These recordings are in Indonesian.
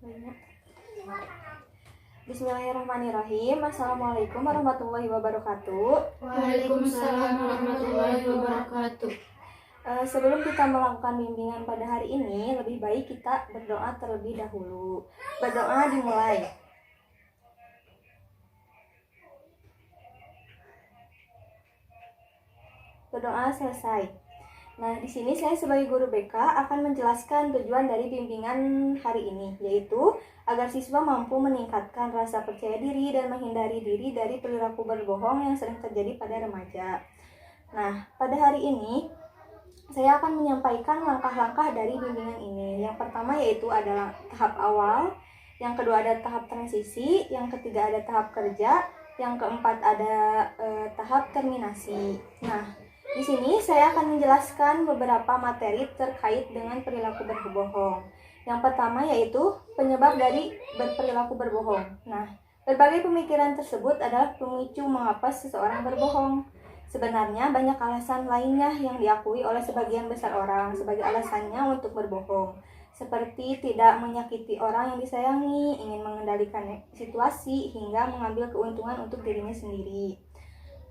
Banyak. Bismillahirrahmanirrahim. Assalamualaikum warahmatullahi wabarakatuh. Waalaikumsalam warahmatullahi wabarakatuh. Sebelum kita melakukan bimbingan pada hari ini, lebih baik kita berdoa terlebih dahulu. Berdoa dimulai. Berdoa selesai. Nah, di sini saya sebagai guru BK akan menjelaskan tujuan dari bimbingan hari ini, yaitu agar siswa mampu meningkatkan rasa percaya diri dan menghindari diri dari perilaku berbohong yang sering terjadi pada remaja. Nah, pada hari ini saya akan menyampaikan langkah-langkah dari bimbingan ini. Yang pertama yaitu adalah tahap awal, yang kedua ada tahap transisi, yang ketiga ada tahap kerja, yang keempat ada tahap terminasi. Nah, di sini saya akan menjelaskan beberapa materi terkait dengan perilaku berbohong. Yang pertama yaitu penyebab dari berperilaku berbohong. Nah, berbagai pemikiran tersebut adalah pemicu mengapa seseorang berbohong. Sebenarnya banyak alasan lainnya yang diakui oleh sebagian besar orang sebagai alasannya untuk berbohong. Seperti tidak menyakiti orang yang disayangi, ingin mengendalikan situasi, hingga mengambil keuntungan untuk dirinya sendiri.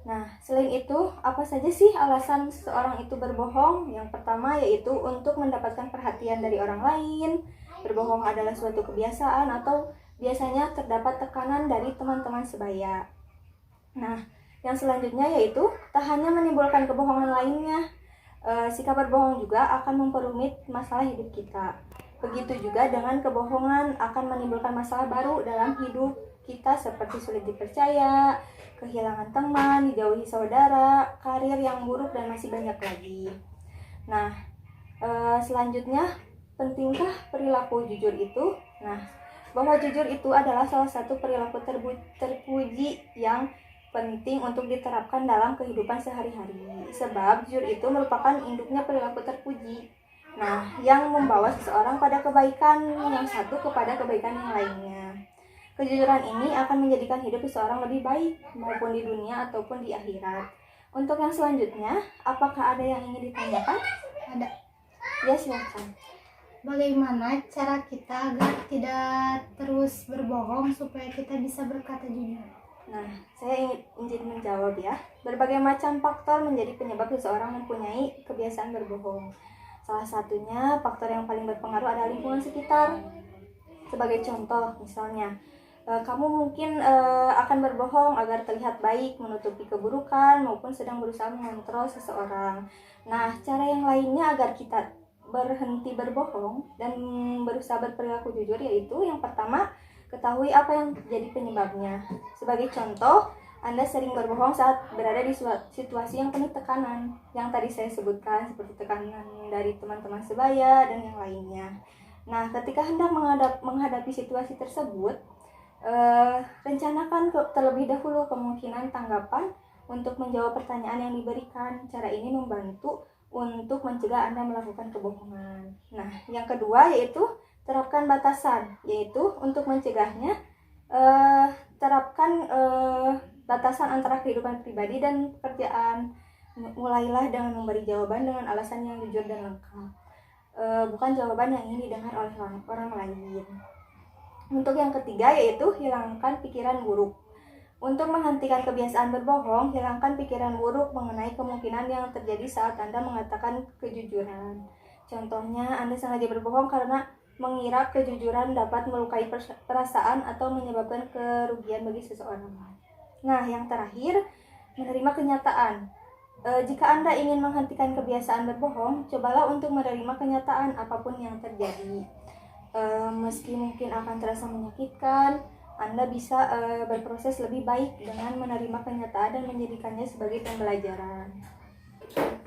Nah, selain itu, apa saja sih alasan seseorang itu berbohong? Yang pertama yaitu untuk mendapatkan perhatian dari orang lain. Berbohong adalah suatu kebiasaan atau biasanya terdapat tekanan dari teman-teman sebaya. Nah, yang selanjutnya yaitu tak hanya menimbulkan kebohongan lainnya, sikap berbohong juga akan memperumit masalah hidup kita. Begitu juga dengan kebohongan akan menimbulkan masalah baru dalam hidup kita seperti sulit dipercaya, kehilangan teman, dijauhi saudara, karir yang buruk, dan masih banyak lagi. Nah, selanjutnya, pentingkah perilaku jujur itu? Nah, bahwa jujur itu adalah salah satu perilaku terpuji yang penting untuk diterapkan dalam kehidupan sehari-hari. Sebab jujur itu merupakan induknya perilaku terpuji. Nah, yang membawa seseorang pada kebaikan yang satu kepada kebaikan yang lainnya. Kejujuran ini akan menjadikan hidup seseorang lebih baik, maupun di dunia ataupun di akhirat. Untuk yang selanjutnya, apakah ada yang ingin ditanyakan? Ada. Ya, silakan. Bagaimana cara kita agar tidak terus berbohong supaya kita bisa berkata jujur? Nah, saya ingin menjawab ya. Berbagai macam faktor menjadi penyebab seseorang mempunyai kebiasaan berbohong. Salah satunya faktor yang paling berpengaruh adalah lingkungan sekitar. Sebagai contoh, misalnya, kamu mungkin akan berbohong agar terlihat baik, menutupi keburukan, maupun sedang berusaha mengontrol seseorang. Nah, cara yang lainnya agar kita berhenti berbohong dan berusaha berperilaku jujur yaitu yang pertama, ketahui apa yang jadi penyebabnya. Sebagai contoh, Anda sering berbohong saat berada di situasi yang penuh tekanan, yang tadi saya sebutkan, seperti tekanan dari teman-teman sebaya dan yang lainnya. Nah, ketika hendak menghadapi situasi tersebut, rencanakan terlebih dahulu kemungkinan tanggapan untuk menjawab pertanyaan yang diberikan. Cara ini membantu untuk mencegah Anda melakukan kebohongan. Nah, yang kedua yaitu terapkan batasan, yaitu untuk mencegahnya terapkan batasan antara kehidupan pribadi dan pekerjaan. Mulailah dengan memberi jawaban dengan alasan yang jujur dan lengkap, bukan jawaban yang ingin didengar oleh orang lain. Untuk yang ketiga yaitu hilangkan pikiran buruk. Untuk menghentikan kebiasaan berbohong, hilangkan pikiran buruk mengenai kemungkinan yang terjadi saat Anda mengatakan kejujuran. Contohnya, Anda sengaja berbohong karena mengira kejujuran dapat melukai perasaan atau menyebabkan kerugian bagi seseorang. Nah, yang terakhir, menerima kenyataan. Jika Anda ingin menghentikan kebiasaan berbohong, cobalah untuk menerima kenyataan apapun yang terjadi. Meski mungkin akan terasa menyakitkan, Anda bisa berproses lebih baik dengan menerima kenyataan dan menjadikannya sebagai pembelajaran.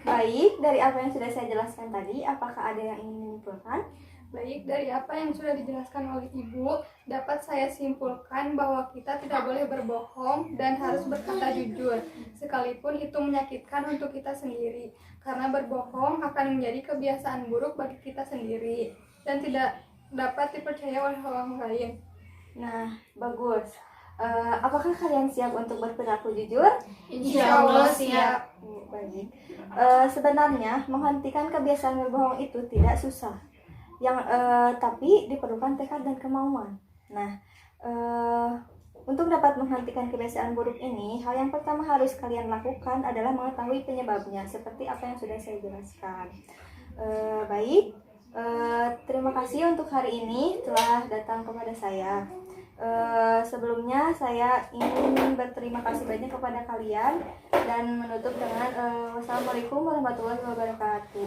Baik, dari apa yang sudah saya jelaskan tadi, apakah ada yang ingin menyimpulkan? Baik, dari apa yang sudah dijelaskan oleh Ibu, dapat saya simpulkan bahwa kita tidak boleh berbohong dan harus berkata jujur, sekalipun itu menyakitkan untuk kita sendiri. Karena berbohong akan menjadi kebiasaan buruk bagi kita sendiri dan tidak dapat dipercaya oleh orang lain. Nah, bagus. Apakah kalian siap untuk berperilaku jujur? Insya Allah siap. Baik. Sebenarnya menghentikan kebiasaan berbohong itu tidak susah. tapi diperlukan tekad dan kemauan. Nah, untuk dapat menghentikan kebiasaan buruk ini, hal yang pertama harus kalian lakukan adalah mengetahui penyebabnya, seperti apa yang sudah saya jelaskan. Baik, terima kasih untuk hari ini telah datang kepada saya. Sebelumnya saya ingin berterima kasih banyak kepada kalian dan menutup dengan wassalamualaikum warahmatullahi wabarakatuh.